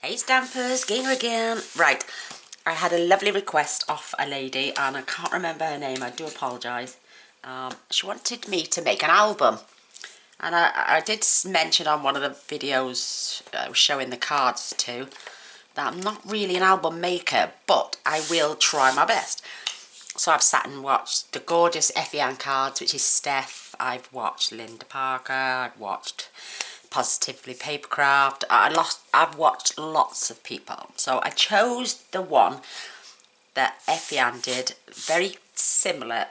Hey Stampers, Gainer again. Right, I had a lovely request off a lady and I can't remember her name, I do apologise. She wanted me to make an album. And I did mention on one of the videos I was showing the cards to that I'm not really an album maker, but I will try my best. So I've sat and watched the gorgeous EffiAnn cards, which is Steph. I've watched Linda Parker, I've watched Positively Papercraft. I've watched lots of people. So I chose the one that EffiAnn did, very similar,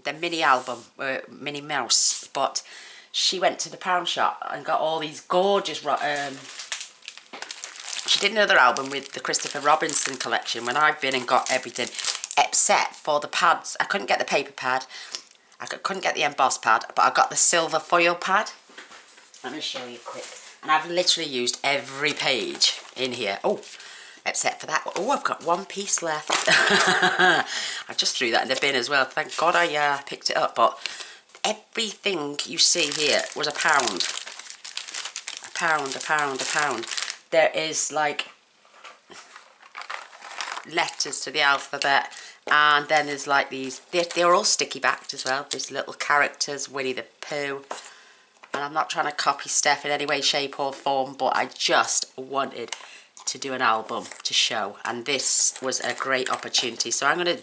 the mini album, Minnie Mouse, but she went to the pound shop and got all these gorgeous, she did another album with the Christopher Robinson collection when I've been and got everything except for the pads. I couldn't get the paper pad, I couldn't get the emboss pad, but I got the silver foil pad. Let me show you quick. And I've literally used every page in here. Oh, except for that. Oh, I've got one piece left. I just threw that in the bin as well. Thank God I picked it up. But everything you see here was a pound. A pound, a pound, a pound. There is like letters to the alphabet. And then there's like these. They're all sticky backed as well. There's little characters. Winnie the Pooh. And I'm not trying to copy Steph in any way, shape or form, but I just wanted to do an album to show. And this was a great opportunity. So I'm going to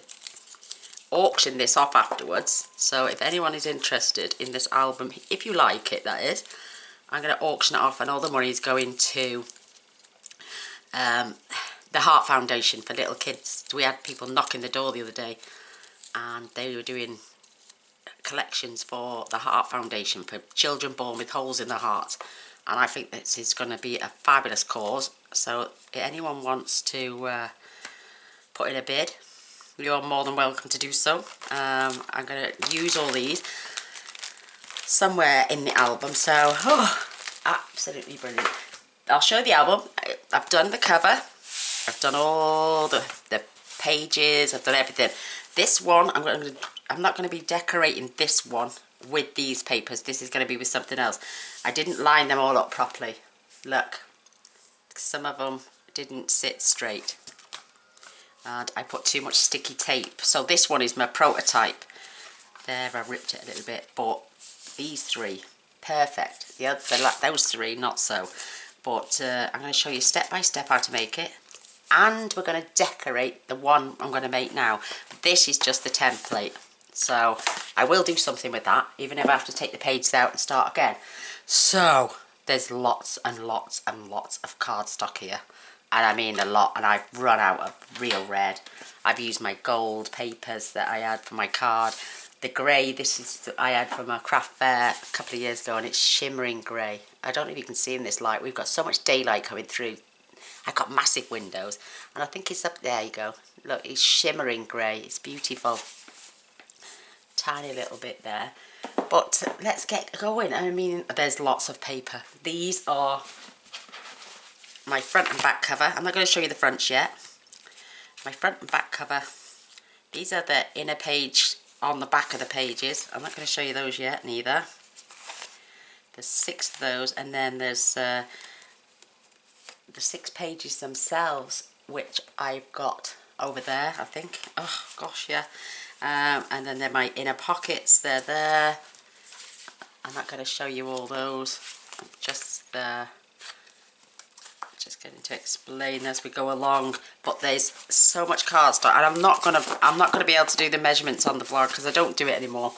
auction this off afterwards. So if anyone is interested in this album, if you like it, that is, I'm going to auction it off and all the money is going to the Heart Foundation for little kids. We had people knocking the door the other day and they were doing collections for the Heart Foundation for children born with holes in their heart, and I think this is going to be a fabulous cause. So if anyone wants to put in a bid, you're more than welcome to do so. I'm going to use all these somewhere in the album, so absolutely brilliant. I'll show the album. I've done the cover, I've done all the pages, I've done everything. This one, I'm not going to be decorating this one with these papers. This is going to be with something else. I didn't line them all up properly. Look, some of them didn't sit straight. And I put too much sticky tape. So this one is my prototype. There, I ripped it a little bit. But these three, perfect. The other, those three, not so. But I'm going to show you step by step how to make it. And we're going to decorate the one I'm going to make now. This is just the template. So I will do something with that, even if I have to take the pages out and start again. So there's lots and lots and lots of cardstock here. And I mean a lot. And I've run out of real red. I've used my gold papers that I had for my card. The grey, this is I had from a craft fair a couple of years ago, and it's shimmering grey. I don't know if you can see in this light. We've got so much daylight coming through. I've got massive windows, and I think it's up there. You go. Look, it's shimmering grey. It's beautiful. Tiny little bit there, but let's get going. I mean, there's lots of paper. These are my front and back cover. I'm not going to show you the fronts yet. My front and back cover. These are the inner page on the back of the pages. I'm not going to show you those yet, neither. There's 6 of those, and then there's the 6 pages themselves, which I've got over there, I think. Oh gosh, yeah. And then they're my inner pockets. They're there. I'm not going to show you all those. I'm just getting to explain as we go along. But there's so much cardstock, and I'm not gonna be able to do the measurements on the vlog because I don't do it anymore.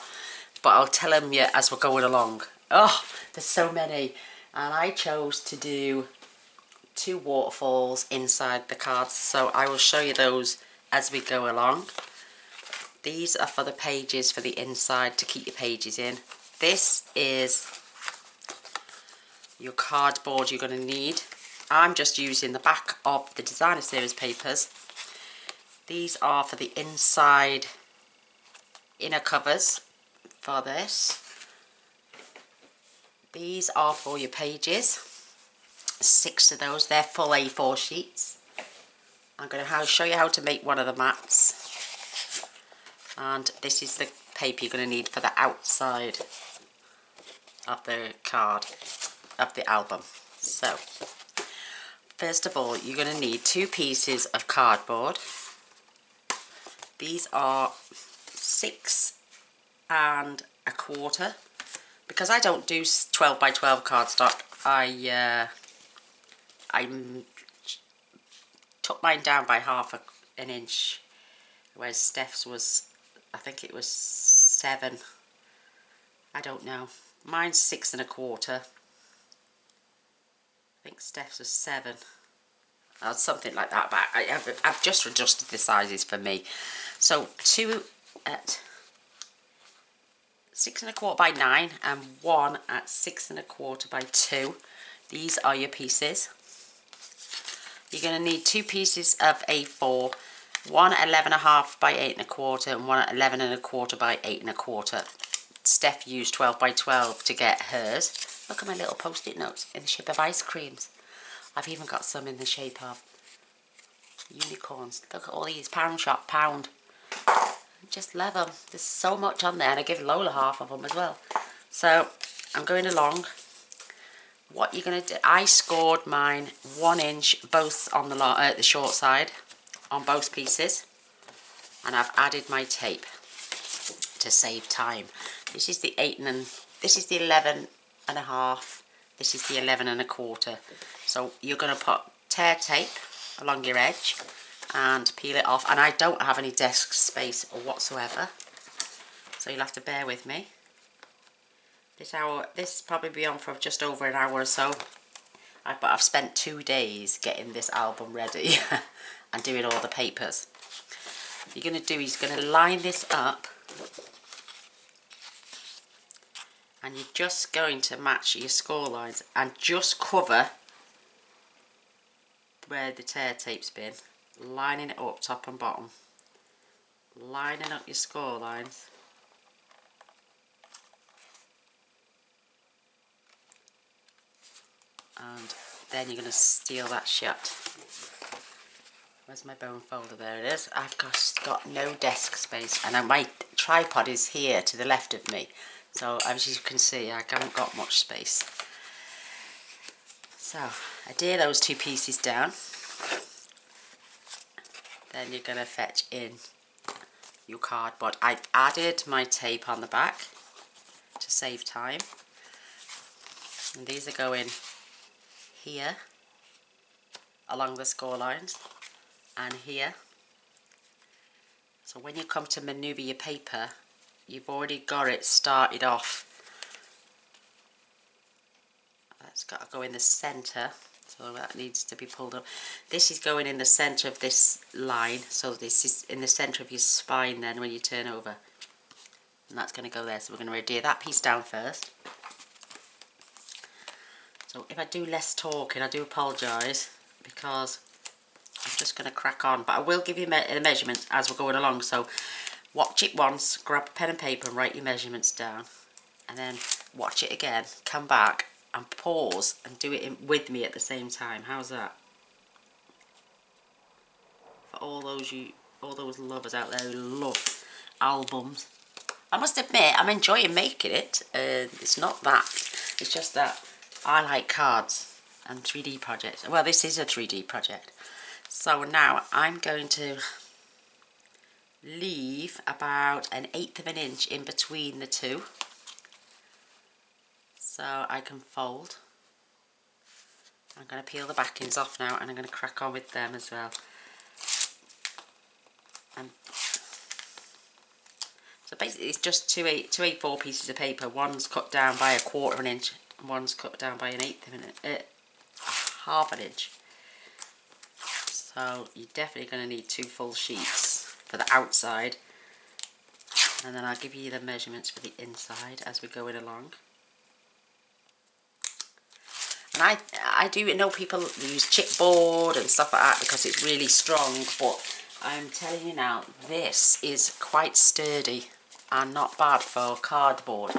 But I'll tell them you as we're going along. Oh, there's so many, and I chose to do 2 waterfalls inside the cards, so I will show you those as we go along. These are for the pages, for the inside, to keep your pages in. This is your cardboard you're going to need. I'm just using the back of the designer series papers. These are for the inside inner covers for this. These are for your pages. 6 of those. They're full A4 sheets. I'm going to show you how to make one of the mats. And this is the paper you're going to need for the outside of the card, of the album. So First of all, you're going to need 2 pieces of cardboard. These are 6 1/4. Because I don't do 12 by 12 cardstock, I took mine down by an inch, whereas Steph's was, I think it was 7. I don't know. Mine's 6 1/4. I think Steph's was 7. Or something like that, but I've just adjusted the sizes for me. So 2 at 6 1/4 by 9 and 1 at 6 1/4 by 2. These are your pieces. You're going to need 2 pieces of A4, one at 11 1/2 by 8 1/4 and one at 11 1/4 by 8 1/4. Steph used 12 by 12 to get hers. Look at my little post-it notes in the shape of ice creams. I've even got some in the shape of unicorns. Look at all these, pound shop, pound. Just love them. There's so much on there, and I give Lola half of them as well. So I'm going along. What you're going to do, I scored mine 1 inch both on the short side on both pieces, and I've added my tape to save time. This is the 8 and this is the 11 1/2. This is the 11 1/4. So you're going to put tear tape along your edge and peel it off, and I don't have any desk space whatsoever, so you'll have to bear with me. This probably be on for just over an hour or so, but I've spent 2 days getting this album ready and doing all the papers. What you're going to do is you're going to line this up, and you're just going to match your score lines and just cover where the tear tape's been, lining it up top and bottom, lining up your score lines. And then you're going to seal that shut. Where's my bone folder? There it is. I've got no desk space, and my tripod is here to the left of me. So as you can see, I haven't got much space. So adhere those 2 pieces down. Then you're going to fetch in your cardboard. I've added my tape on the back to save time. And these are going here along the score lines and here. So when you come to manoeuvre your paper, you've already got it started off. That's got to go in the centre, so that needs to be pulled up. This is going in the centre of this line, so this is in the centre of your spine then when you turn over. And that's going to go there, so we're going to adhere that piece down first. So if I do less talking, I do apologise, because I'm just going to crack on. But I will give you the measurements as we're going along, so watch it once, grab a pen and paper and write your measurements down. And then watch it again, come back and pause and do it with me at the same time. How's that? For all those lovers out there who love albums. I must admit, I'm enjoying making it. It's not that. It's just that I like cards and 3D projects. Well, this is a 3D project. So now I'm going to leave about 1/8 of an inch in between the two, so I can fold. I'm going to peel the backings off now, and I'm going to crack on with them as well. So basically it's just two A4 pieces of paper. One's cut down by 1/4 of an inch, and one's cut down by 1/8 of an inch, 1/2 an inch. So you're definitely going to need 2 full sheets for the outside, and then I'll give you the measurements for the inside as we're going along. And I do know people use chipboard and stuff like that because it's really strong, but I'm telling you now, this is quite sturdy and not bad for cardboard.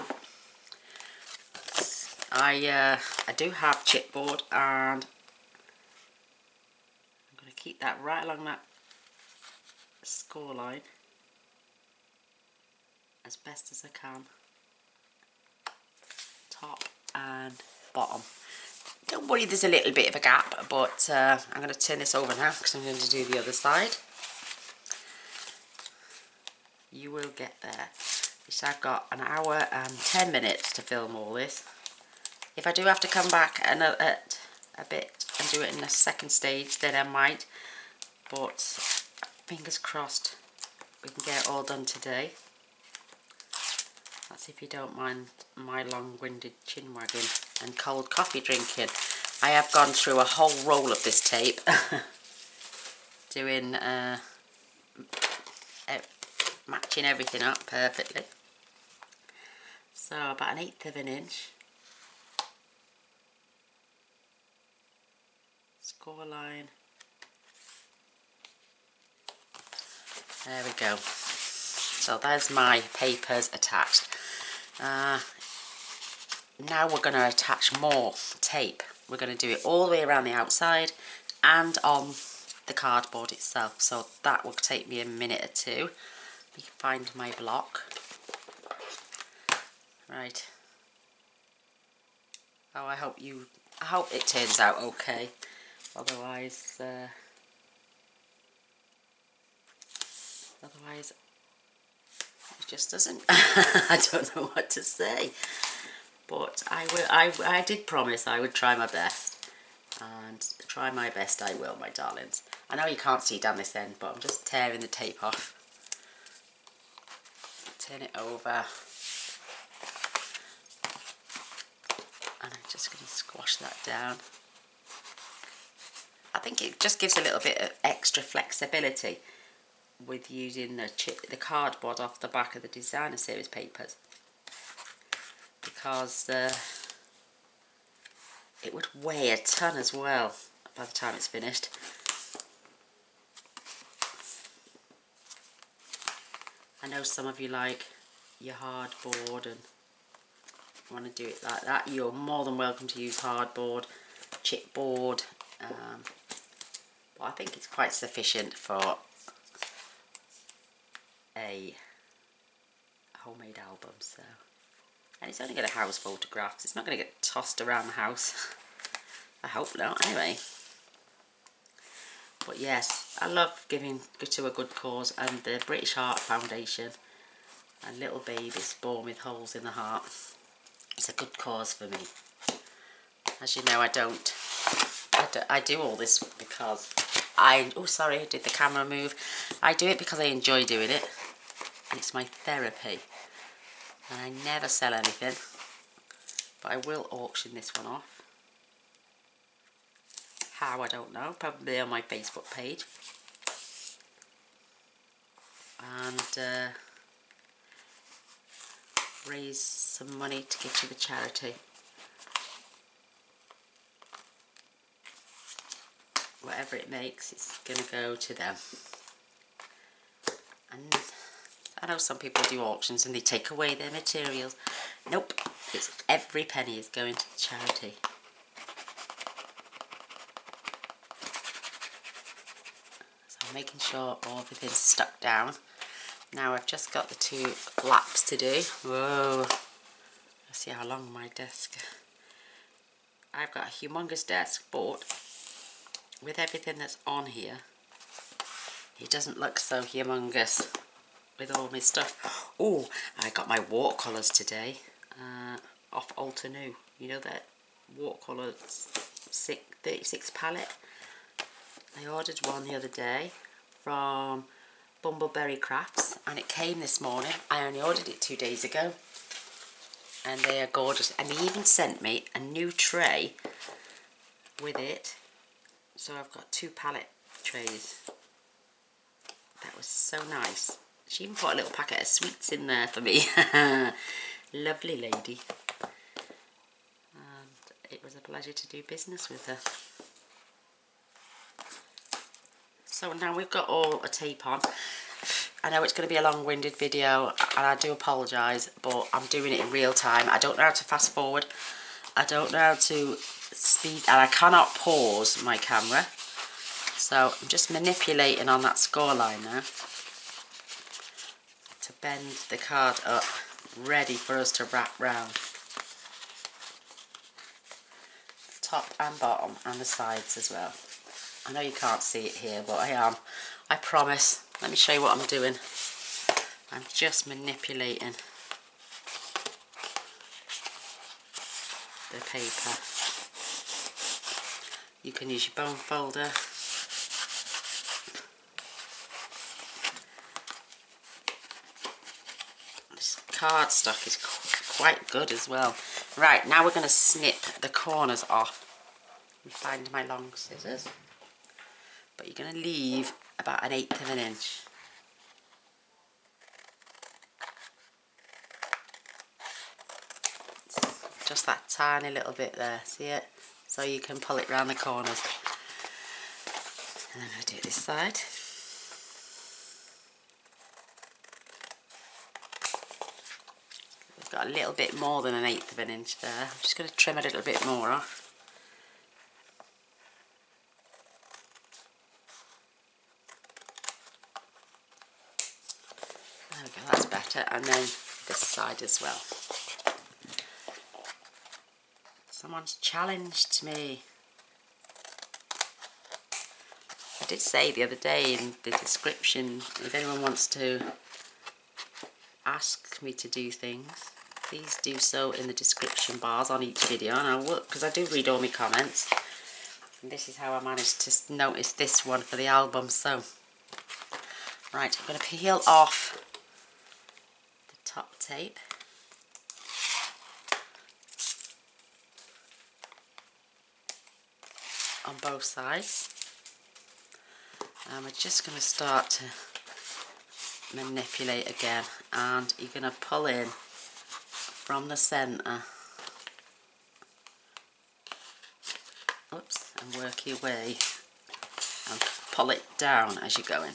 I do have chipboard, and I'm going to keep that right along that score line as best as I can, top and bottom. Don't worry, there's a little bit of a gap, but I'm going to turn this over now because I'm going to do the other side. You will get there. So I've got an hour and 10 minutes to film all this. If I do have to come back a bit and do it in a second stage, then I might. But fingers crossed we can get it all done today. That's if you don't mind my long-winded chin wagging and cold coffee drinking. I have gone through a whole roll of this tape. Doing matching everything up perfectly. So about 1/8 of an inch. Score line. There we go. So there's my papers attached. Now we're going to attach more tape. We're going to do it all the way around the outside and on the cardboard itself. So that will take me a minute or two. Let me find my block. Right. Oh, I hope it turns out okay. Otherwise it just doesn't. I don't know what to say. But I did promise I would try my best. And try my best I will, my darlings. I know you can't see down this end, but I'm just tearing the tape off. Turn it over. And I'm just going to squash that down. I think it just gives a little bit of extra flexibility with using the cardboard off the back of the designer series papers. Because it would weigh a ton as well by the time it's finished. I know some of you like your hardboard and want to do it like that. You're more than welcome to use hardboard, chipboard, but I think it's quite sufficient for a homemade album. So, and it's only got a house photographs. It's not going to get tossed around the house. I hope not. Anyway. But yes, I love giving to a good cause, and the British Heart Foundation and little babies born with holes in the heart. It's a good cause for me. As you know, I do all this because oh sorry, did the camera move? I do it because I enjoy doing it. It's my therapy. And I never sell anything. But I will auction this one off. How, I don't know. Probably on my Facebook page. And raise some money to give to the charity. Whatever it makes, it's going to go to them. And I know some people do auctions and they take away their materials. Nope, it's every penny is going to the charity. So I'm making sure everything's stuck down. Now I've just got the 2 flaps to do. Whoa, let's see how long my desk. I've got a humongous desk, but with everything that's on here, it doesn't look so humongous with all my stuff. Oh, I got my watercolours today off Alta New. You know that watercolour 36 palette? I ordered one the other day from Bumbleberry Crafts and it came this morning. I only ordered it 2 days ago and they are gorgeous, and they even sent me a new tray with it. So I've got 2 palette trays. That was so nice. She even put a little packet of sweets in there for me. Lovely lady. And it was a pleasure to do business with her. So now we've got all a tape on. I know it's going to be a long-winded video and I do apologise, but I'm doing it in real time. I don't know how to fast forward. I don't know how to speed, and I cannot pause my camera. So I'm just manipulating on that score line now to bend the card up, ready for us to wrap round. Let's top and bottom and the sides as well. I know you can't see it here, but I am. I promise. Let me show you what I'm doing. I'm just manipulating the paper. You can use your bone folder. This cardstock is quite good as well. Right, now we're going to snip the corners off. Let me find my long scissors. But you're going to leave about 1/8 of an inch. Just that tiny little bit there, see it? So you can pull it round the corners. And then I'll do it this side. We've got a little bit more than 1/8 of an inch there. I'm just going to trim a little bit more off. There we go, that's better. And then this side as well. Someone's challenged me. I did say the other day in the description, if anyone wants to ask me to do things, please do so in the description bars on each video, and I will, because I do read all my comments. And this is how I managed to notice this one for the album. So, right, I'm going to peel off the top tape. On both sides, and we're just going to start to manipulate again, and you're going to pull in from the centre, oops, and work your way and pull it down as you're going.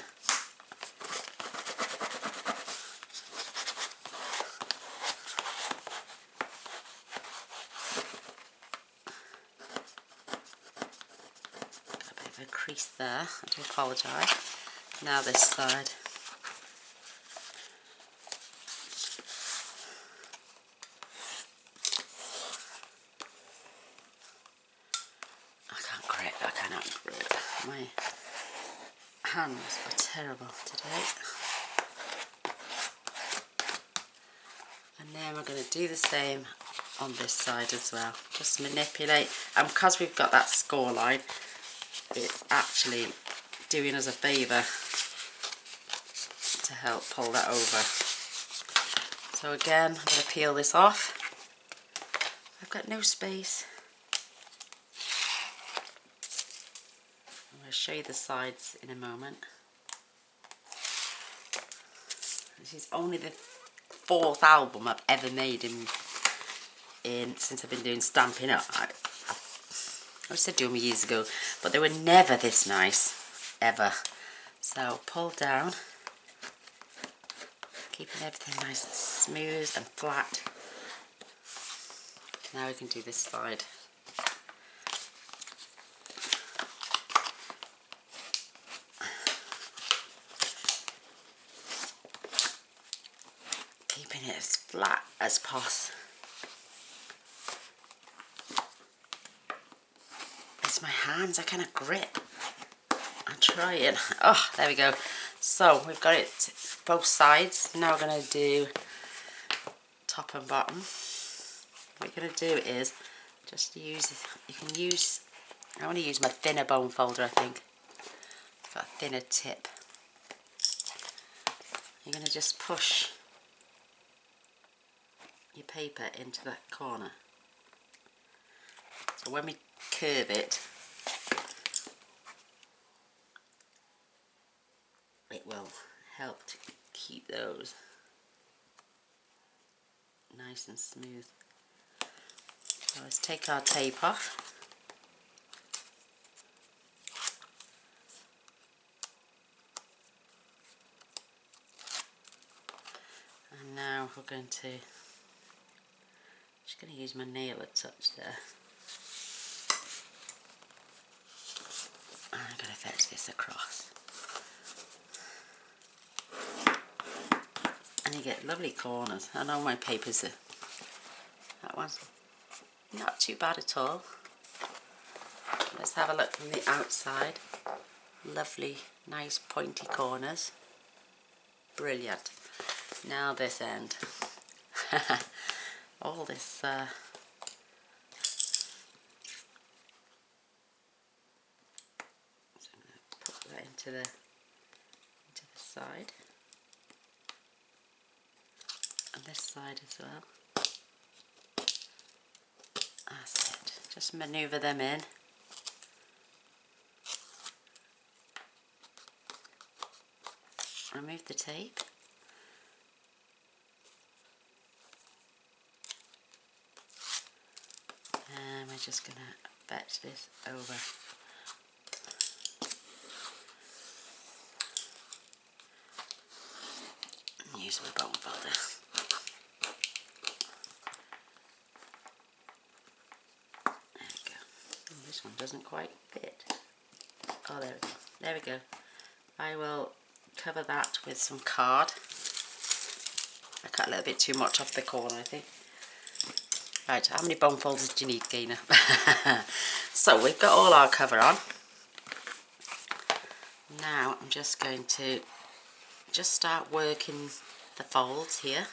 A crease there, I do apologise. Now this side. I cannot grip. My hands are terrible today. And then we're going to do the same on this side as well. Just manipulate, and because we've got that score line, it's actually doing us a favour to help pull that over. So again, I'm going to peel this off. I've got no space. I'm going to show you the sides in a moment. This is only the 4th album I've ever made since I've been doing Stampin' Up. I used to do them years ago, but they were never this nice, ever. So pull down, keeping everything nice and smooth and flat. Now we can do this side. Keeping it as flat as possible. My hands, I cannot grip. I'm trying. Oh, there we go. So we've got it both sides. Now we're going to do top and bottom. What you're going to do is just use, I want to use my thinner bone folder, I think. It's got a thinner tip. You're going to just push your paper into that corner. So when we curve it, it will help to keep those nice and smooth. So let's take our tape off. And now we're going to, just going to use my nail a touch there. And I'm going to fetch this across. And you get lovely corners. I know my papers are, that one's not too bad at all. let's have a look from the outside. Lovely, nice pointy corners. Brilliant. Now this end. All this so I'm going to put that into the side, and this side as well. That's it. Just manoeuvre them in. Remove the tape. And we're just going to fetch this over. Use my bone folder. There we go. Oh, this one doesn't quite fit. Oh, there we go. There we go. I will cover that with some card. I cut a little bit too much off the corner, I think. Right, how many bone folders do you need, Gainer? So we've got all our cover on. Now I'm just going to start working the folds here,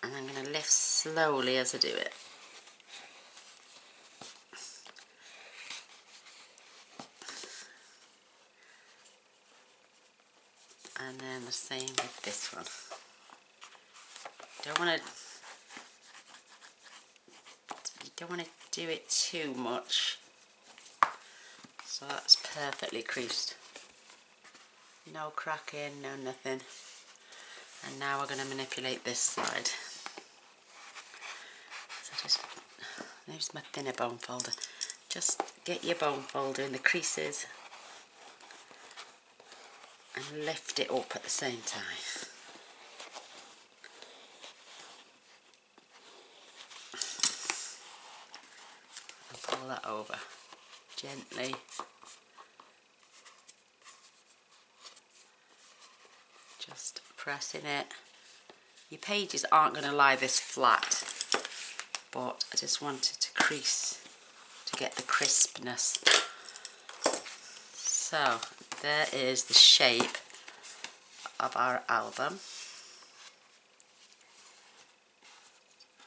and I'm going to lift slowly as I do it. And then the same with this one. You don't want to do it too much. So that's perfectly creased. No cracking, no nothing. And now we're going to manipulate this side. So just, there's my thinner bone folder. Just get your bone folder in the creases and lift it up at the same time. And pull that over gently. Just pressing it. Your pages aren't going to lie this flat, but I just wanted to crease to get the crispness. So there is the shape of our album,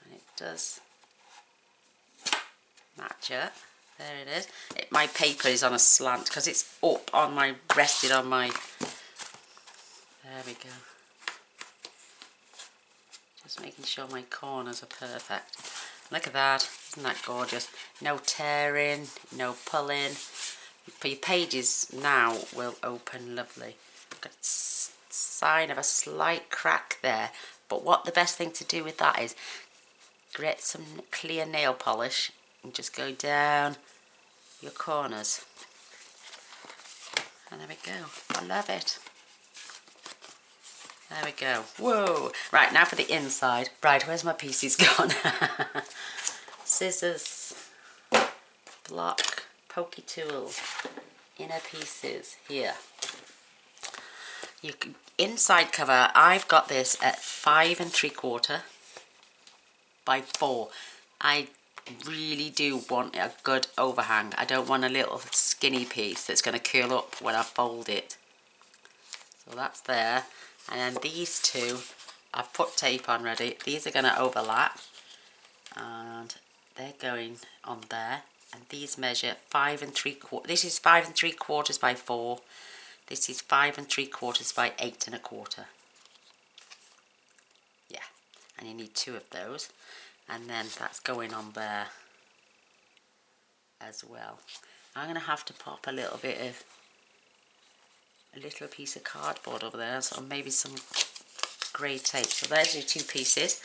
and it does match up. There it is. My paper is on a slant because it's up on my, rested on my, there we go. Just making sure my corners are perfect. Look at that, isn't that gorgeous? No tearing, no pulling. But your pages now will open lovely. Got a sign of a slight crack there, but what the best thing to do with that is get some clear nail polish and just go down your corners. And there we go. I love it. There we go. Whoa! Right, now for the inside. Right, where's my pieces gone? Scissors, block, pokey tools, inner pieces here. You can, inside cover, I've got this at 5 3/4 by 4. I really do want a good overhang. I don't want a little skinny piece that's going to curl up when I fold it. So that's there. And then these two, I've put tape on ready. These are going to overlap, and they're going on there. And these measure 5 3/4. This is 5 3/4 by 4. This is 5 3/4 by 8 1/4. Yeah, and you need 2 of those. And then that's going on there as well. I'm going to have to pop a little bit of, a little piece of cardboard over there, so maybe some grey tape. So there's your 2 pieces.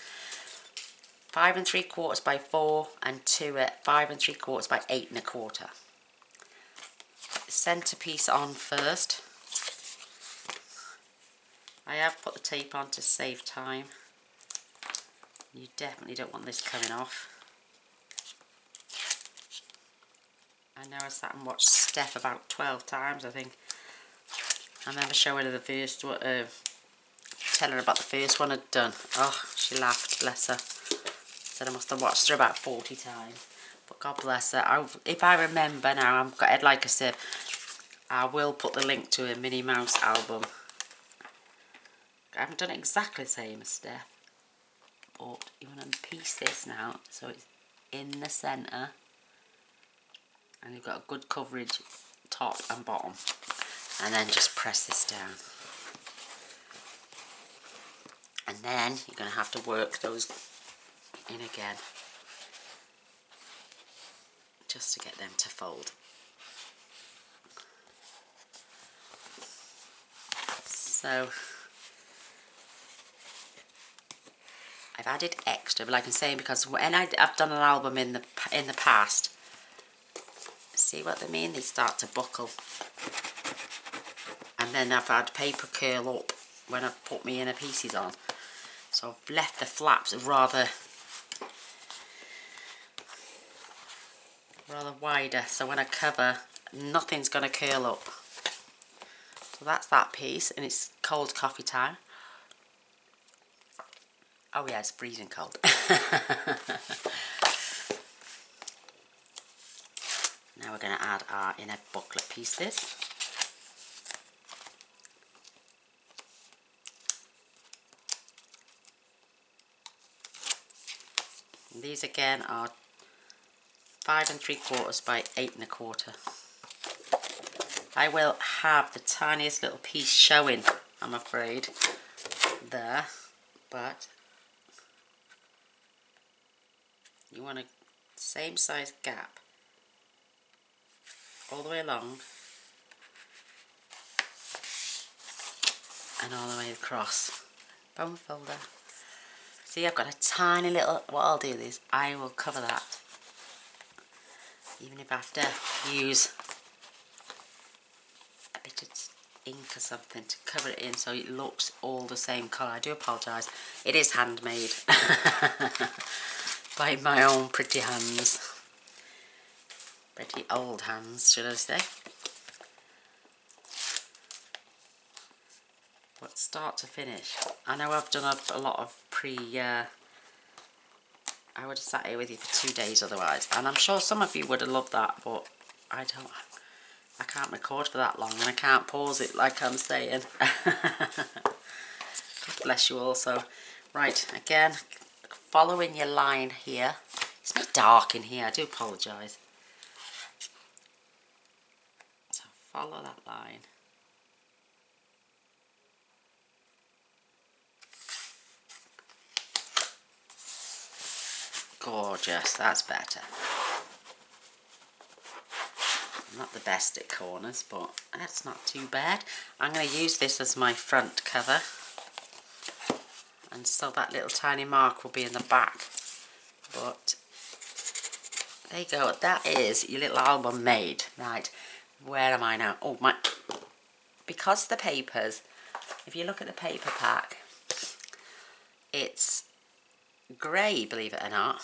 5 3/4 by 4 and 2 at 5 3/4 by 8 1/4. Centre piece on first. I have put the tape on to save time. You definitely don't want this coming off. I know I sat and watched Steph about 12 times, I think. I remember showing her the first one, telling her about the first one I'd done. Oh, she laughed, bless her. Said I must have watched her about 40 times. But God bless her. If I remember now, like I said, I will put the link to a Minnie Mouse album. I haven't done exactly the same as Steph, but you want to piece this now so it's in the centre, and you've got a good coverage top and bottom, and then just press this down. And then you're going to have to work those in again, just to get them to fold. So I've added extra, but like I'm saying, because when I've done an album in the past, see what they mean? They start to buckle, and then I've had paper curl up when I've put my inner pieces on. So I've left the flaps rather wider, so when I cover, nothing's going to curl up. So that's that piece, and it's cold coffee time. Oh yeah, it's freezing cold. Now we're going to add our inner booklet pieces. And these again are 5 3/4 by 8 1/4. I will have the tiniest little piece showing, I'm afraid, there, but you want a same size gap all the way along and all the way across. Bone folder. See, I've got a tiny little, what I'll do is I will cover that, even if I have to use a bit of ink or something to cover it in so it looks all the same colour. I do apologise, it is handmade by my own pretty hands, pretty old hands should I say. But start to finish, I know I've done a lot of I would have sat here with you for 2 days otherwise, and I'm sure some of you would have loved that, but I can't record for that long, and I can't pause it like I'm saying. God bless you also. Right, again, following your line here. It's a bit dark in here, I do apologise. So follow that line. Gorgeous, that's better. I'm not the best at corners, but that's not too bad. I'm going to use this as my front cover, and so that little tiny mark will be in the back. But there you go, that is your little album made. Right, where am I now? Oh my, because the papers, if you look at the paper pack, it's grey, believe it or not,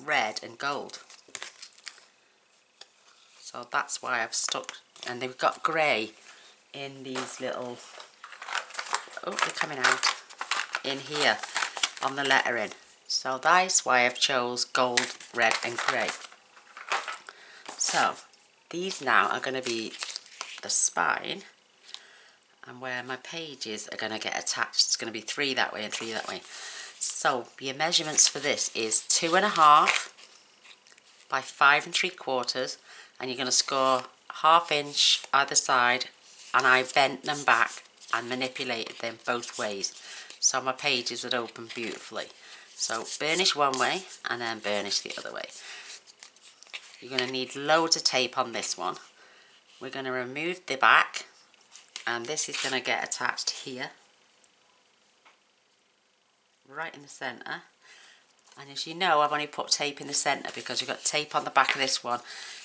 red and gold. So that's why I've stuck, and they've got grey in these little, oh they're coming out, in here on the lettering. So that's why I've chose gold, red and grey. So these now are going to be the spine, and where my pages are going to get attached. It's going to be 3 that way and 3 that way. So your measurements for this is 2.5 by 5 3/4, and you're going to score 1/2 inch either side, and I bent them back and manipulated them both ways, so my pages would open beautifully. So burnish one way and then burnish the other way. You're going to need loads of tape on this one. We're going to remove the back, and this is going to get attached here, right in the centre. And as you know, I've only put tape in the centre because you've got tape on the back of this one,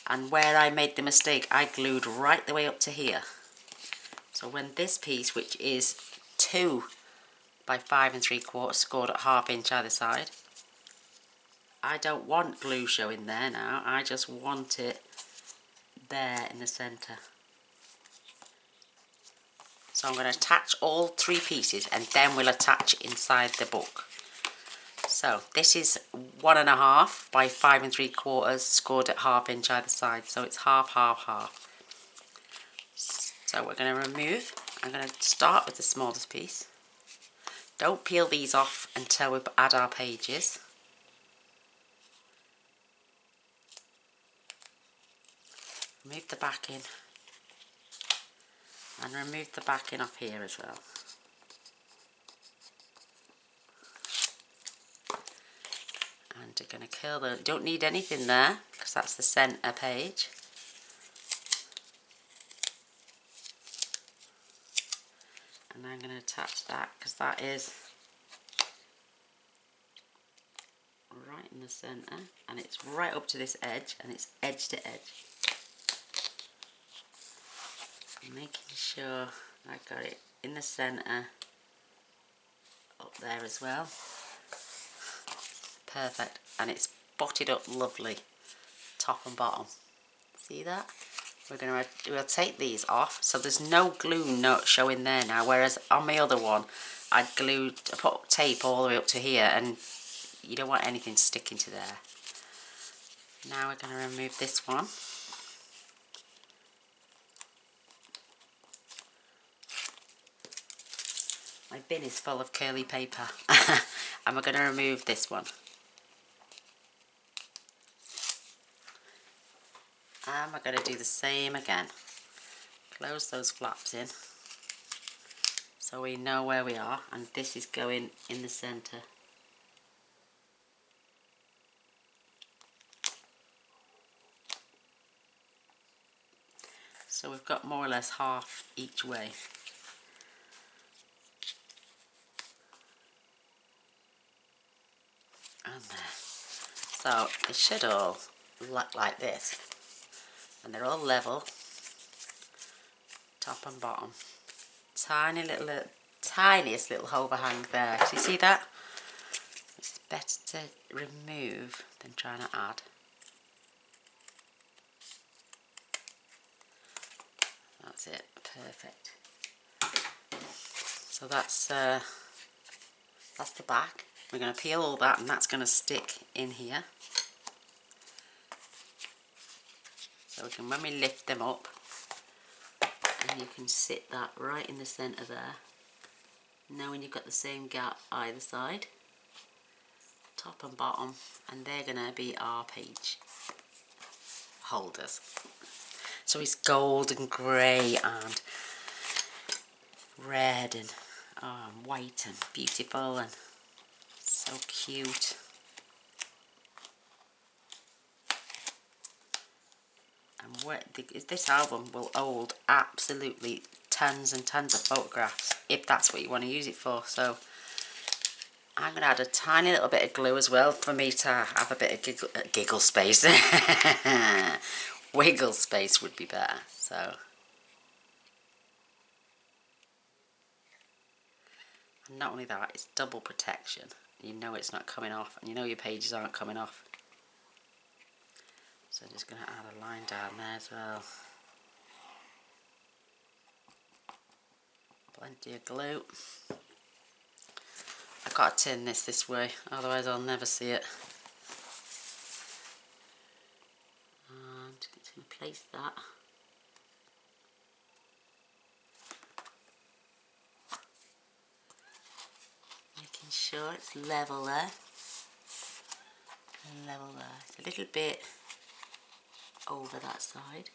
and where I made the mistake, I glued right the way up to here. So when this piece, which is 2 by 5 3/4, scored at 1/2 inch either side, I don't want glue showing there now, I just want it there in the centre. So I'm going to attach all 3 pieces, and then we'll attach it inside the book. So this is 1.5 by 5 3/4, scored at 1/2 inch either side, so it's half, half, half. So we're going to remove, I'm going to start with the smallest piece. Don't peel these off until we add our pages. Remove the backing and remove the backing off here as well. And you're going to curl the, you don't need anything there because that's the centre page. And I'm going to attach that because that is right in the centre and it's right up to this edge and it's edge to edge. Making sure I got it in the centre, up there as well. Perfect, and it's botted up lovely, top and bottom. See that? We'll take these off, so there's no glue note showing there now. Whereas on my other one, I put tape all the way up to here, and you don't want anything sticking to there. Now we're going to remove this one. My bin is full of curly paper. And we're going to remove this one. And we're going to do the same again. Close those flaps in so we know where we are, and this is going in the centre. So we've got more or less half each way. And there. So it should all look like this. And they're all level, top and bottom. Tiniest little overhang there. Do you see that? It's better to remove than trying to add. That's it, perfect. So that's the back. We're going to peel all that, and that's going to stick in here. So we can, when we lift them up, and you can sit that right in the centre there, knowing you've got the same gap either side, top and bottom, and they're going to be our page holders. So it's gold and grey and red and white and beautiful and so cute. And this album will hold absolutely tons and tons of photographs if that's what you want to use it for. So I'm going to add a tiny little bit of glue as well for me to have a bit of giggle space. Wiggle space would be better. So and not only that, it's double protection. You know it's not coming off, and you know your pages aren't coming off. So I'm just going to add a line down there as well. Plenty of glue. I've got to turn this way, otherwise I'll never see it. And just going to place that. Making sure it's level there. And level there. It's a little bit over that side.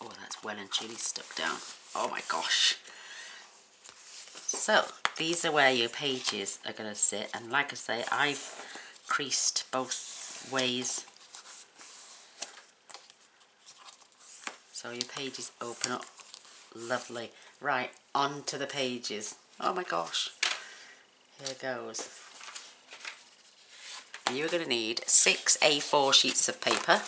Oh, that's well and truly stuck down. Oh my gosh. So these are where your pages are going to sit, and like I say, I've creased both ways so your pages open up lovely. Right, onto the pages. Oh my gosh. Here goes. You're going to need 6 A4 sheets of paper.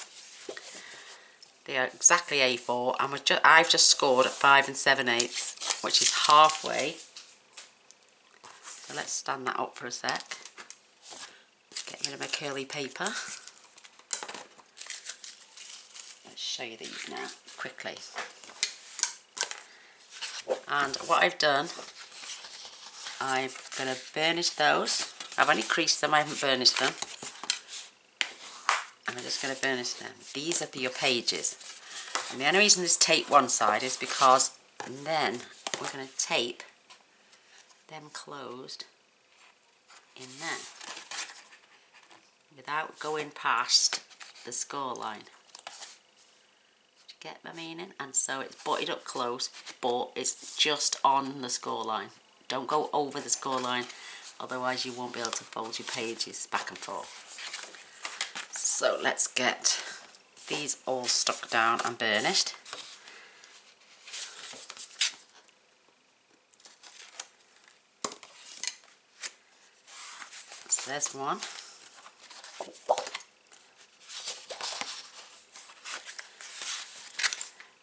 They are exactly A4, and I've just scored at 5 7/8, which is halfway. So let's stand that up for a sec. Get rid of my curly paper. Let's show you these now quickly. And what I've done, I'm going to burnish those. I've only creased them, I haven't burnished them. And I'm just going to burnish them. These are your pages. And the only reason this tape one side is because, and then we're going to tape them closed in there without going past the score line. Do you get my meaning? And so it's butted up close, but it's just on the score line. Don't go over the score line, otherwise you won't be able to fold your pages back and forth. So let's get these all stuck down and burnished. So there's one.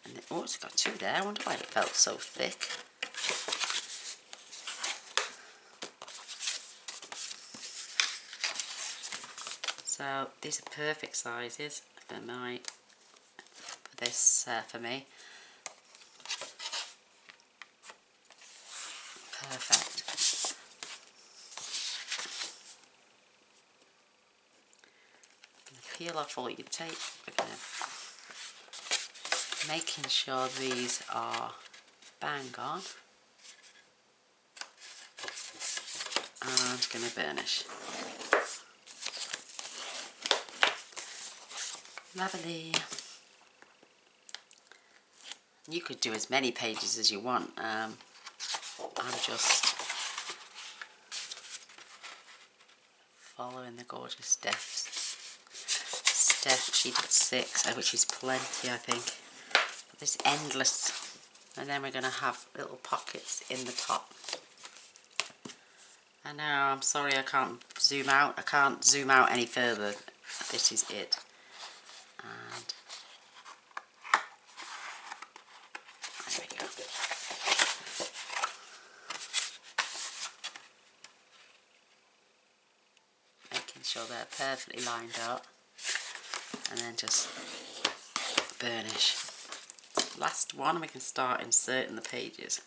And oh, it's got two there. I wonder why it felt so thick. So these are perfect sizes for for me. Perfect. I'm going to peel off all your tape again, making sure these are bang on. And I'm going to burnish. Lovely. You could do as many pages as you want. I'm just following the gorgeous Steph, she did 6, which is plenty, I think. But there's endless. And then we're going to have little pockets in the top. I know, I'm sorry I can't zoom out. I can't zoom out any further. This is it. And there we go. Making sure they're perfectly lined up. And then just burnish. Last one, and we can start inserting the pages.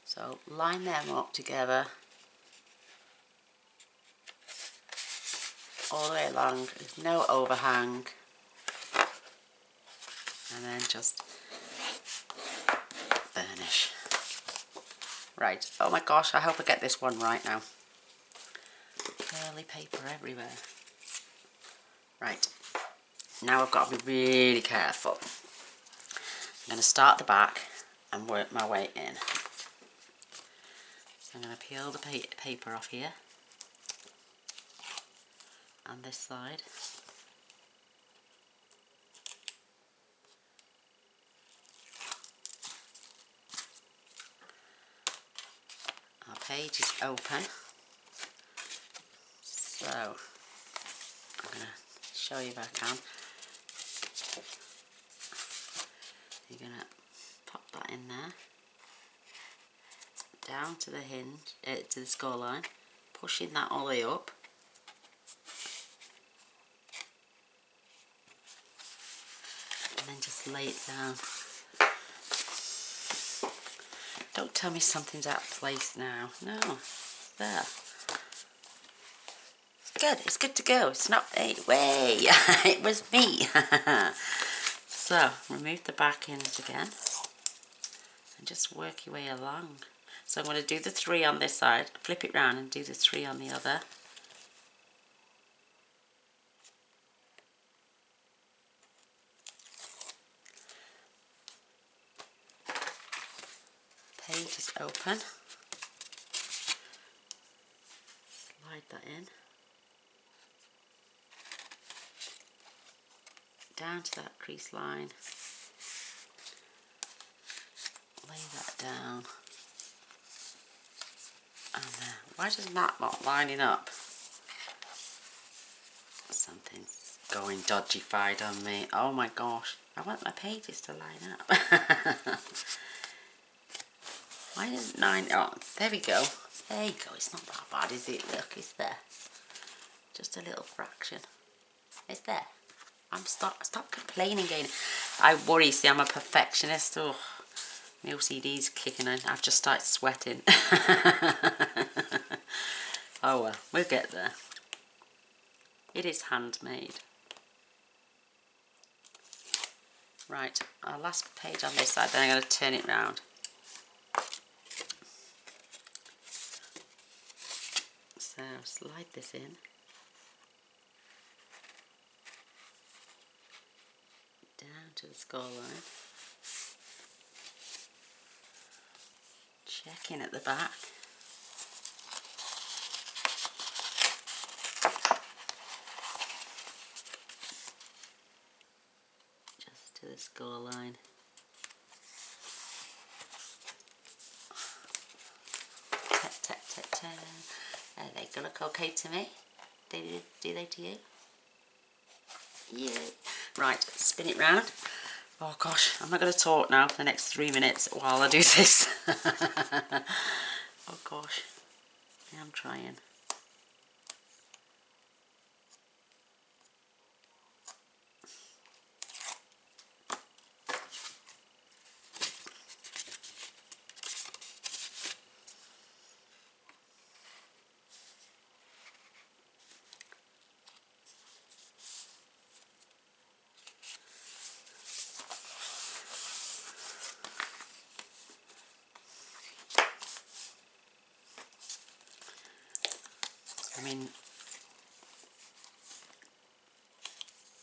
So line them up together all the way along, there's no overhang, and then just burnish. Right, oh my gosh, I hope I get this one right now. Curly paper everywhere. Right, now I've got to be really careful. I'm going to start the back and work my way in. So I'm going to peel the paper off here. On this side. Our page is open. So I'm going to show you if I can. You're going to pop that in there. Down to the hinge, to the score line. Pushing that all the way up. And then just lay it down. Don't tell me something's out of place now. No, there. It's good. It's good to go. It's not way. It was me. So remove the back ends again, and just work your way along. So I'm going to do the 3 on this side, flip it round, and do the 3 on the other. Page is open. Slide that in. Down to that crease line. Lay that down. And there. Why is that not lining up? Something's going dodgy-fied on me. Oh my gosh. I want my pages to line up. Why isn't 9? Oh, there we go. There you go. It's not that bad, is it? Look, it's there. Just a little fraction. It's there. Stop complaining, Gaynor. I worry, see, I'm a perfectionist. Oh, my OCD's kicking in. I've just started sweating. Oh well, we'll get there. It is handmade. Right, our last page on this side, then I'm going to turn it round. So slide this in. Down to the score line. Check in at the back. Just to the score line. Tap, tap, tap, tap. They gonna look okay to me? Do they to you? Yeah. Right, spin it round. Oh gosh, I'm not going to talk now for the next 3 minutes while I do this. Oh gosh, yeah, I'm trying. I mean,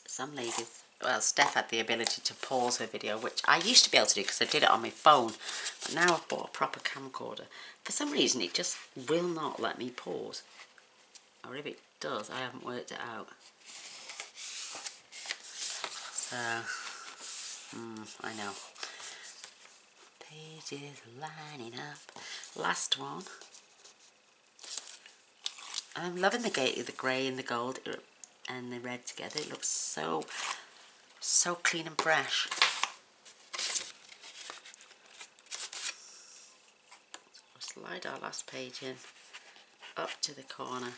some ladies, well, Steph had the ability to pause her video, which I used to be able to do because I did it on my phone, but now I've bought a proper camcorder. For some reason, it just will not let me pause. Or if it does, I haven't worked it out. So, I know. Pages lining up. Last one. I'm loving the grey and the gold and the red together. It looks so clean and fresh. We'll slide our last page in up to the corner.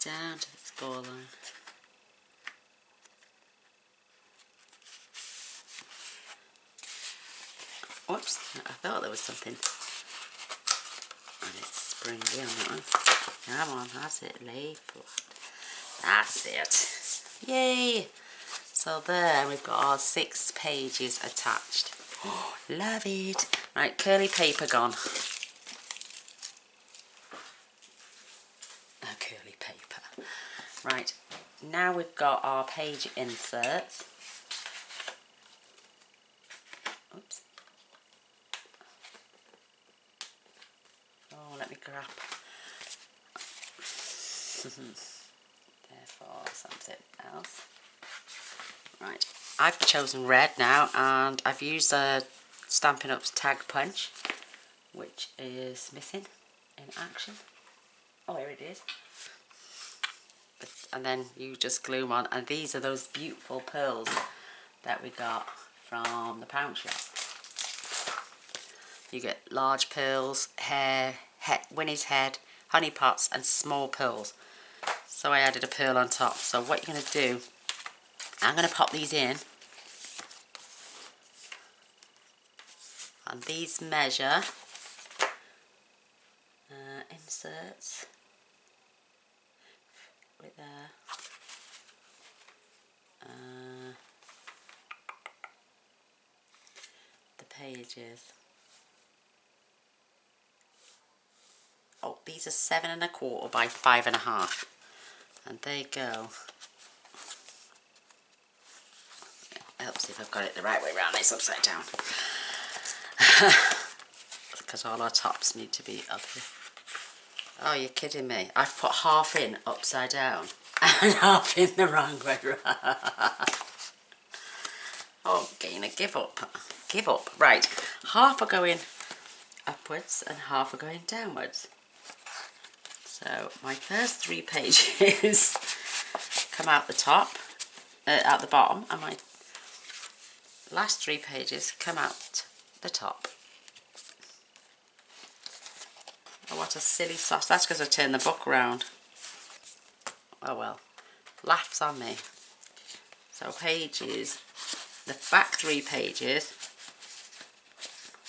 Down to the score line. Whoops, I thought there was something. And it's springy on that one. Come on, that's it, lay flat. That's it. Yay! So there, we've got our 6 pages attached. Oh, love it. Right, curly paper gone. Oh, curly paper. Right, now we've got our page inserts. Oops. Oh, let me grab. Therefore, something else. Right, I've chosen red now, and I've used a Stampin' Up's tag punch, which is missing in action. Oh, here it is. And then you just glue them on, and these are those beautiful pearls that we got from the pound shop. You get large pearls, Winnie's head, honey pots, and small pearls. So I added a pearl on top. So what you're going to do, I'm going to pop these in, and these measure inserts right there. The pages. Oh, these are 7 1/4 by 5 1/2, and there you go. Helps if I've got it the right way around. It's upside down. Because all our tops need to be up here. Oh, you're kidding me. I've put half in upside down and half in the wrong way around. Oh, Gainer, give up. Give up. Right, half are going upwards and half are going downwards. So my first 3 pages come out the top, out the bottom, and my last 3 pages come out the top. Oh, what a silly sauce. That's because I turned the book around. oh well, laughs on me. So pages, the back 3 pages,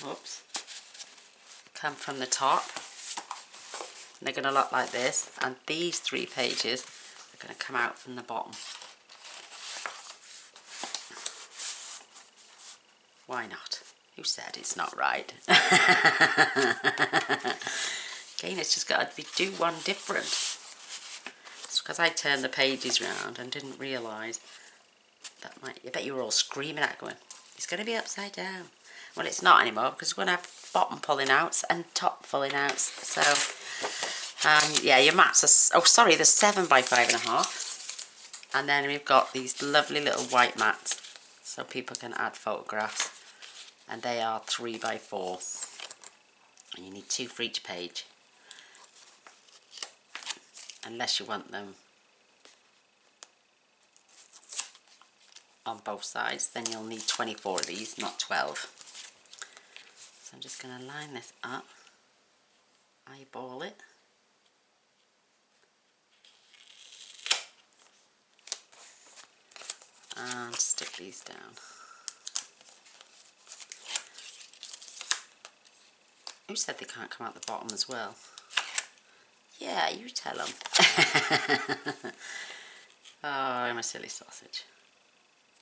oops, come from the top. They're going to look like this, and these 3 pages are going to come out from the bottom. Why not? Who said it's not right? Again, it's just got to do one different. It's because I turned the pages round and didn't realise that I bet you were all screaming at going, it's going to be upside down. Well, it's not anymore because we're going to have bottom pulling outs and top pulling outs. So, yeah, your mats are, oh sorry, they're 7 by 5.5. And then we've got these lovely little white mats so people can add photographs. And they are 3 by 4. And you need 2 for each page. Unless you want them on both sides, then you'll need 24 of these, not 12. So I'm just going to line this up, eyeball it, and stick these down. Who said they can't come out the bottom as well? Yeah, you tell them. Oh, I'm a silly sausage.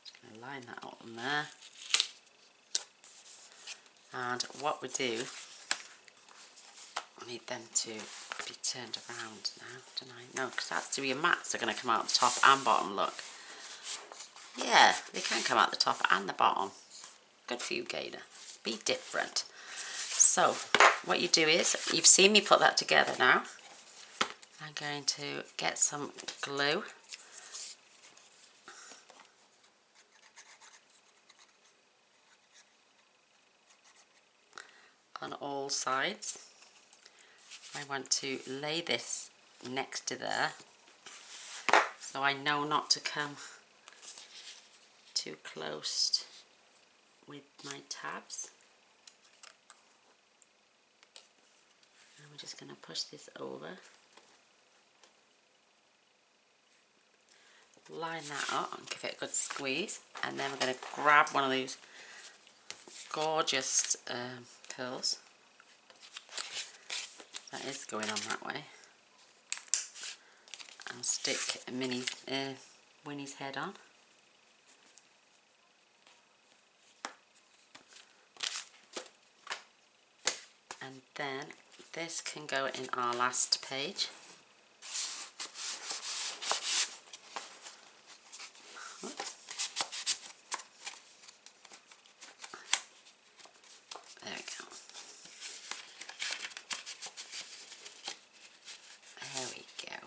Just going to line that up on there. And what we do, I need them to be turned around now, don't I? No, because that's to your mats are going to come out the top and bottom, look. Yeah, they can come out the top and the bottom. Good for you, Gaynor. Be different. So, what you do is, you've seen me put that together now. I'm going to get some glue. On all sides. I want to lay this next to there so I know not to come too close with my tabs. And we're just going to push this over. Line that up and give it a good squeeze, and then we're going to grab one of these gorgeous pearls that is going on that way, and stick Winnie's head on. And then this can go in our last page. There we go. There we go.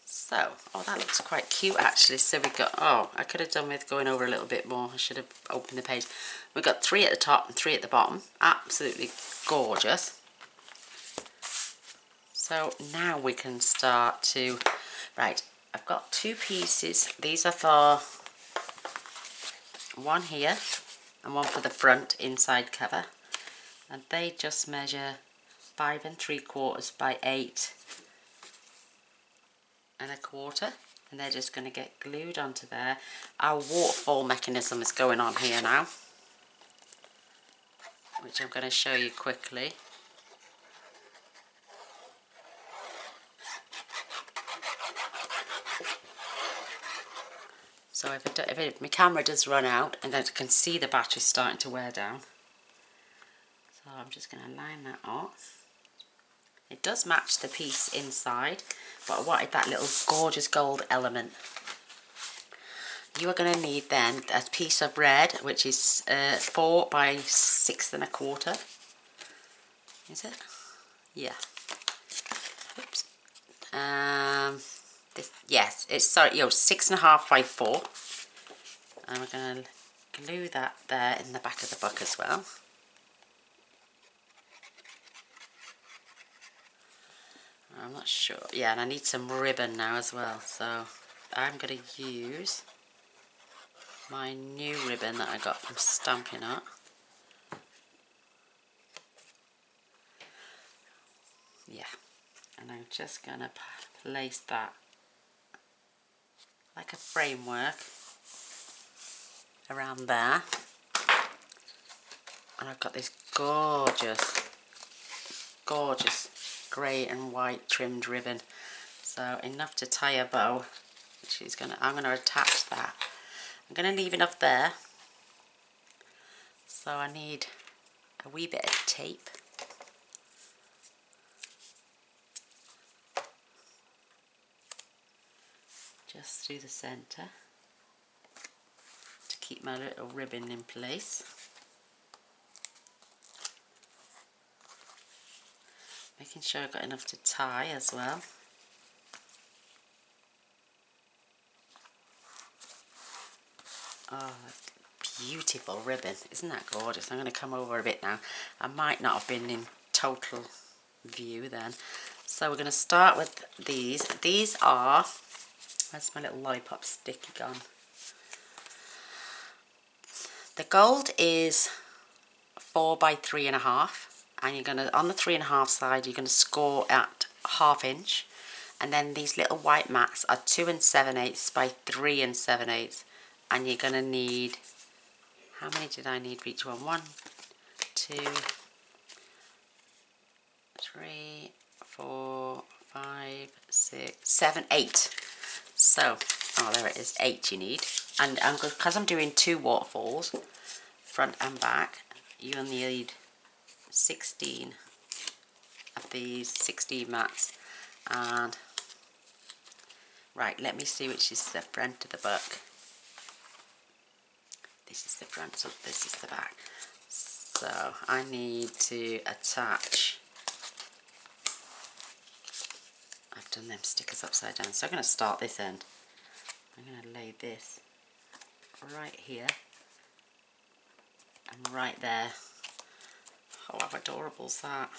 So, oh, that looks quite cute actually. So we got, oh, I could have done with going over a little bit more. I should have opened the page. We've got 3 at the top and 3 at the bottom. Absolutely gorgeous. So now we can start to, right, I've got 2 pieces. These are for one here and one for the front inside cover, and they just measure 5 3/4 by 8 1/4, and they're just going to get glued onto there. Our waterfall mechanism is going on here now, which I'm going to show you quickly. So if my camera does run out, and I can see the battery starting to wear down. So I'm just going to line that up. It does match the piece inside, but I wanted that little gorgeous gold element. You are going to need then a piece of red, which is 4 by 6 1/4. Is it? Yeah. Oops. Yes, it's 6.5 by 4, and we're going to glue that there in the back of the book as well. I'm not sure. Yeah, and I need some ribbon now as well, so I'm going to use my new ribbon that I got from Stampin' Up. Yeah, And I'm just going to place that like a framework around there. And I've got this gorgeous grey and white trimmed ribbon. So enough to tie a bow. I'm going to attach that. I'm going to leave enough there. So I need a wee bit of tape. Just through the centre to keep my little ribbon in place. Making sure I've got enough to tie as well. Oh, that's beautiful ribbon. Isn't that gorgeous? I'm going to come over a bit now. I might not have been in total view then. So we're going to start with these. These are, where's my little lollipop sticky gone? The gold is 4 by 3.5, and you're going to, on the 3.5 side, you're going to score at 1/2 inch, and then these little white mats are 2 7/8 by 3 7/8, and you're going to need, how many did I need for each one? 1, 2, 3, 4, 5, 6, 7, 8. So, oh, there it is, 8 you need. And because I'm doing 2 waterfalls, front and back, you'll need 16 of these 16 mats. And right, let me see which is the front of the book. This is the front, so this is the back. So I need to attach, I've done them stickers upside down, so I'm going to start this end. I'm going to lay this right here and right there. Oh, how adorable is that?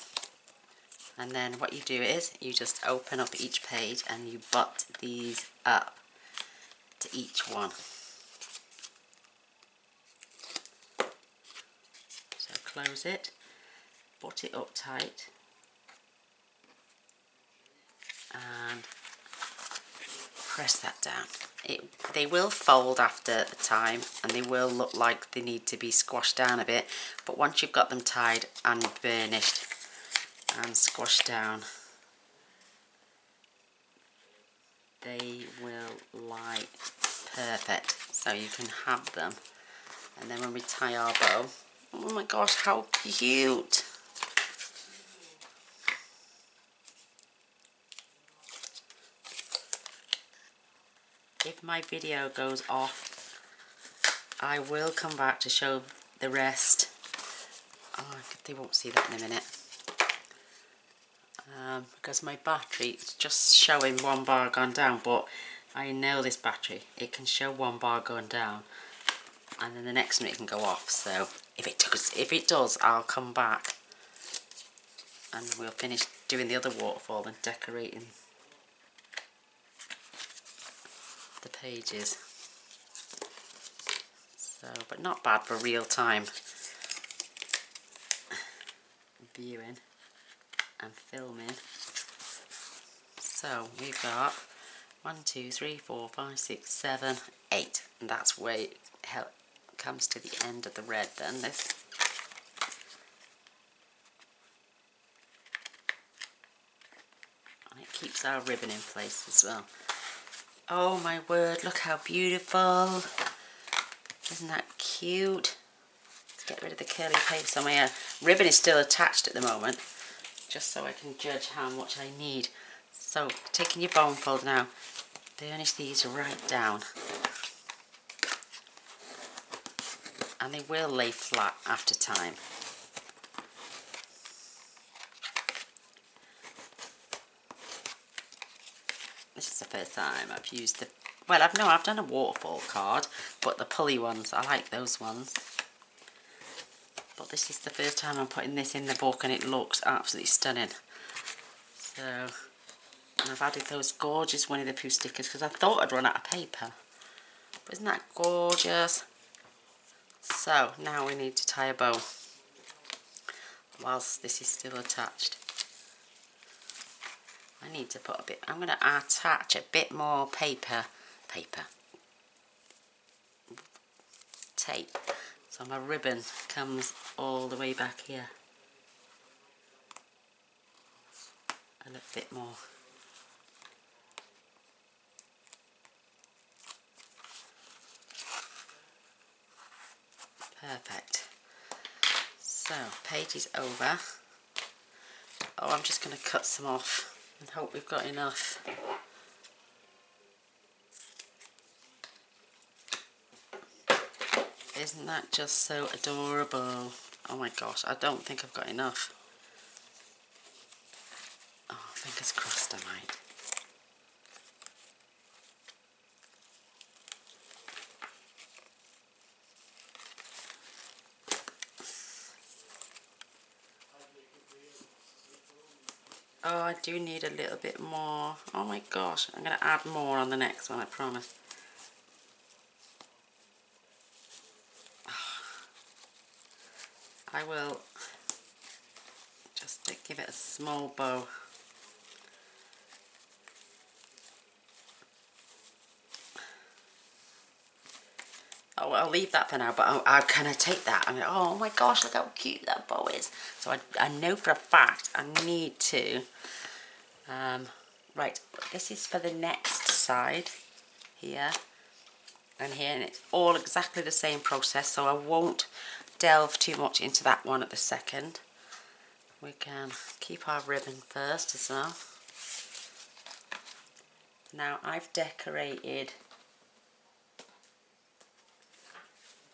And then what you do is you just open up each page and you butt these up to each one. So close it, butt it up tight, and press that down. They will fold after the time, and they will look like they need to be squashed down a bit, but once you've got them tied and burnished and squashed down, they will lie perfect, so you can have them. And then when we tie our bow, oh my gosh, how cute! If my video goes off, I will come back to show the rest. Oh, they won't see that in a minute. Because my battery is just showing 1 bar gone down, but I know this battery, it can show 1 bar going down, and then the next minute it can go off. So if it does, I'll come back and we'll finish doing the other waterfall and decorating the pages. So, but not bad for real time viewing and filming. So we've got 1, 2, 3, 4, 5, 6, 7, 8, and that's where it comes to the end of the red. Then this, and it keeps our ribbon in place as well. Oh my word, look how beautiful! Isn't that cute? Let's get rid of the curly paper. So my ribbon is still attached at the moment, just so I can judge how much I need. So taking your bone fold now, burnish these right down, and they will lay flat after time. This is the first time I've used the, well, I've done a waterfall card, but the pulley ones, I like those ones. But this is the first time I'm putting this in the book, and it looks absolutely stunning. So, and I've added those gorgeous Winnie the Pooh stickers because I thought I'd run out of paper. But isn't that gorgeous? So now we need to tie a bow whilst this is still attached. I need to put a bit, I'm going to attach a bit more tape, so my ribbon comes all the way back here. A little bit more. Perfect. So, page is over. Oh, I'm just going to cut some off and hope we've got enough. Isn't that just so adorable? Oh my gosh, I don't think I've got enough. Oh, fingers crossed I might. Oh, I do need a little bit more. Oh my gosh, I'm going to add more on the next one, I promise. I will just give it a small bow. Oh, I'll leave that for now, but how can I take that? I mean, oh my gosh, look how cute that bow is. So I know for a fact I need to. Right, this is for the next side here and here, and it's all exactly the same process, so I won't delve too much into that one at the second. We can keep our ribbon first as well. Now I've decorated,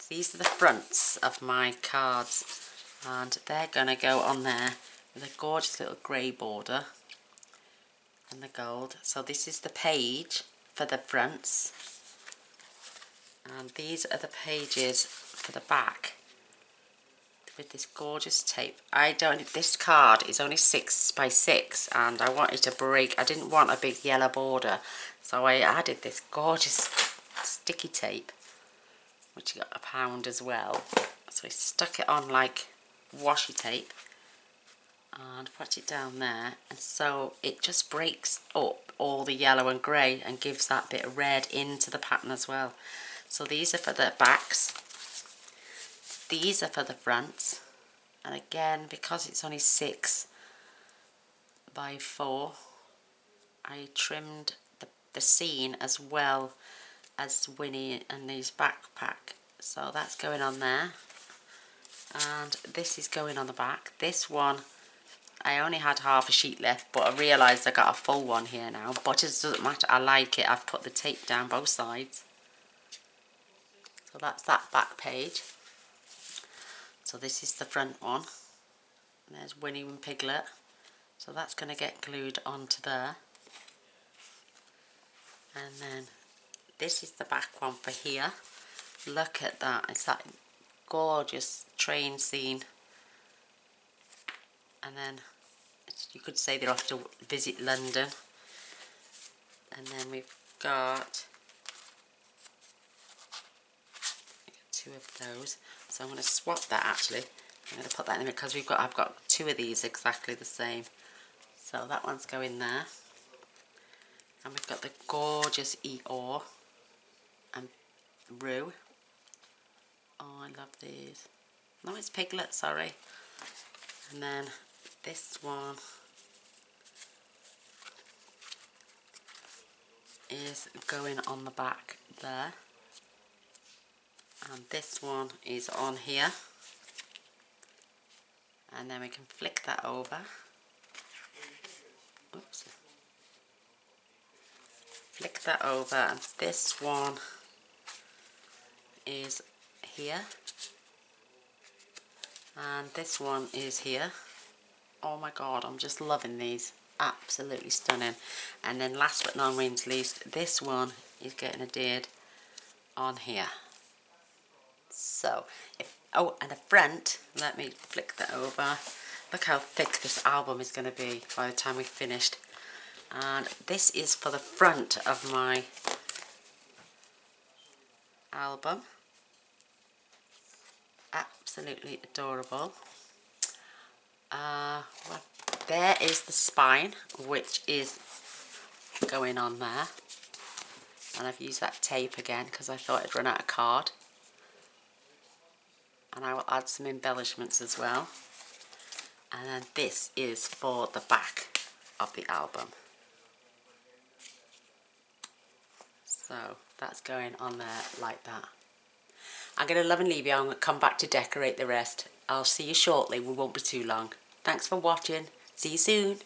these are the fronts of my cards, and they're going to go on there with a gorgeous little grey border and the gold. So this is the page for the fronts, and these are the pages for the back with this gorgeous tape. This card is only 6 by 6, and I wanted to break, I didn't want a big yellow border, so I added this gorgeous sticky tape, which got £1 as well. So I stuck it on like washi tape and put it down there, and so it just breaks up all the yellow and grey and gives that bit of red into the pattern as well. So these are for the backs, these are for the fronts, and again, because it's only 6 by 4, I trimmed the scene as well as Winnie and his backpack, so that's going on there, and this is going on the back. This one, I only had half a sheet left, but I realised I got a full one here now, but it doesn't matter, I like it. I've put the tape down both sides. So that's that back page. So this is the front one. There's Winnie and Piglet. So that's going to get glued onto there. And then this is the back one for here. Look at that, it's that gorgeous train scene. And then you could say they're off to visit London. And then we've got 2 of those. So I'm going to swap that actually. I'm going to put that in there because I've got 2 of these exactly the same. So that one's going there. And we've got the gorgeous Eeyore and Roo. Oh, I love these. No, it's Piglet, sorry. And then this one is going on the back there. And this one is on here. And then we can flick that over. Oops. Flick that over, and this one is here. And this one is here. Oh my god, I'm just loving these. Absolutely stunning. And then last but not least, this one is getting adhered on here. So, oh, and the front, let me flick that over. Look how thick this album is going to be by the time we've finished. And this is for the front of my album. Absolutely adorable. What there is the spine, which is going on there. And I've used that tape again because I thought I'd run out of card. And I will add some embellishments as well. And then this is for the back of the album. So that's going on there like that. I'm going to love and leave you. I'm going to come back to decorate the rest. I'll see you shortly. We won't be too long. Thanks for watching. See you soon.